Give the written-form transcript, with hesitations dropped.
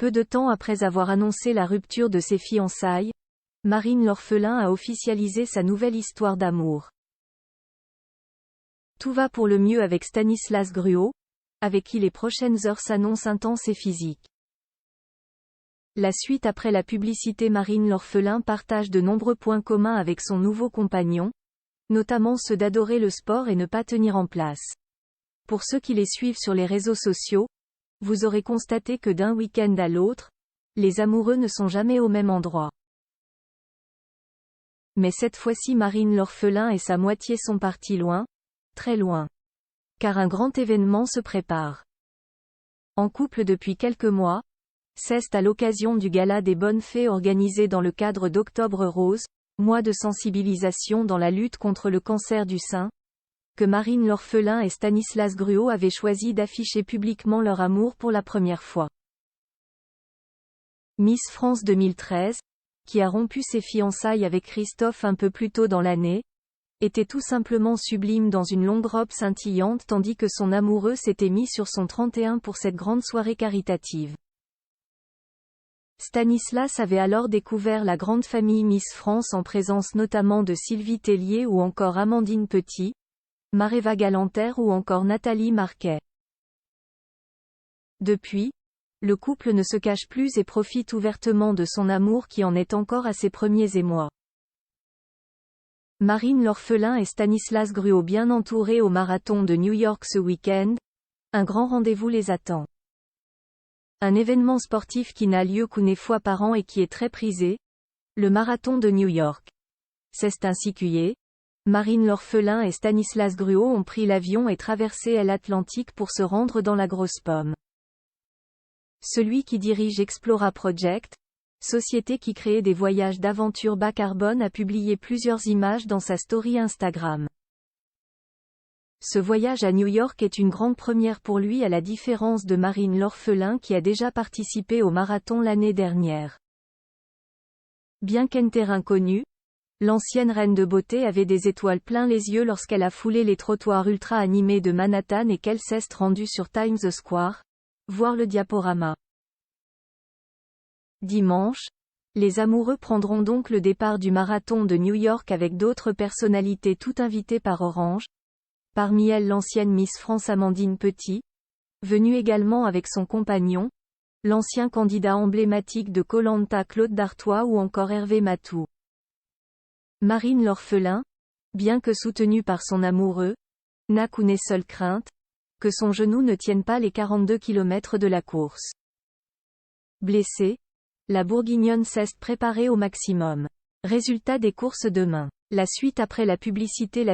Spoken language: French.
Peu de temps après avoir annoncé la rupture de ses fiançailles, Marine l'orphelin a officialisé sa nouvelle histoire d'amour. Tout va pour le mieux avec Stanislas Gruau, avec qui les prochaines heures s'annoncent intenses et physiques. La suite après la publicité. Marine l'orphelin partage de nombreux points communs avec son nouveau compagnon, notamment ceux d'adorer le sport et ne pas tenir en place. Pour ceux qui les suivent sur les réseaux sociaux, vous aurez constaté que d'un week-end à l'autre, les amoureux ne sont jamais au même endroit. Mais cette fois-ci Marine l'orphelin et sa moitié sont partis loin, très loin. Car un grand événement se prépare. En couple depuis quelques mois, c'est à l'occasion du Gala des Bonnes Fées organisé dans le cadre d'Octobre Rose, mois de sensibilisation dans la lutte contre le cancer du sein, que Marine l'orphelin et Stanislas Gruau avaient choisi d'afficher publiquement leur amour pour la première fois. Miss France 2013, qui a rompu ses fiançailles avec Christophe un peu plus tôt dans l'année, était tout simplement sublime dans une longue robe scintillante tandis que son amoureux s'était mis sur son 31 pour cette grande soirée caritative. Stanislas avait alors découvert la grande famille Miss France en présence notamment de Sylvie Tellier ou encore Amandine Petit, Maréva Galanter ou encore Nathalie Marquet. Depuis, le couple ne se cache plus et profite ouvertement de son amour qui en est encore à ses premiers émois. Marine l'orphelin et Stanislas Gruau bien entourés au marathon de New York ce week-end, un grand rendez-vous les attend. Un événement sportif qui n'a lieu qu'une fois par an et qui est très prisé, le marathon de New York. C'est ainsi qu'hier, Marine l'orphelin et Stanislas Gruau ont pris l'avion et traversé l'Atlantique pour se rendre dans la grosse pomme. Celui qui dirige Explora Project, société qui crée des voyages d'aventure bas carbone, a publié plusieurs images dans sa story Instagram. Ce voyage à New York est une grande première pour lui à la différence de Marine l'orphelin qui a déjà participé au marathon l'année dernière. Bien qu'en terrain connu, l'ancienne reine de beauté avait des étoiles plein les yeux lorsqu'elle a foulé les trottoirs ultra animés de Manhattan et qu'elle s'est rendue sur Times Square, voir le diaporama. Dimanche, les amoureux prendront donc le départ du marathon de New York avec d'autres personnalités toutes invitées par Orange, parmi elles l'ancienne Miss France Amandine Petit, venue également avec son compagnon, l'ancien candidat emblématique de Koh-Lanta Claude Dartois ou encore Hervé Matou. Marine l'orphelin, bien que soutenue par son amoureux, n'a qu'une seule crainte, que son genou ne tienne pas les 42 km de la course. Blessée, la Bourguignonne s'est préparée au maximum. Résultat des courses demain. La suite après la publicité.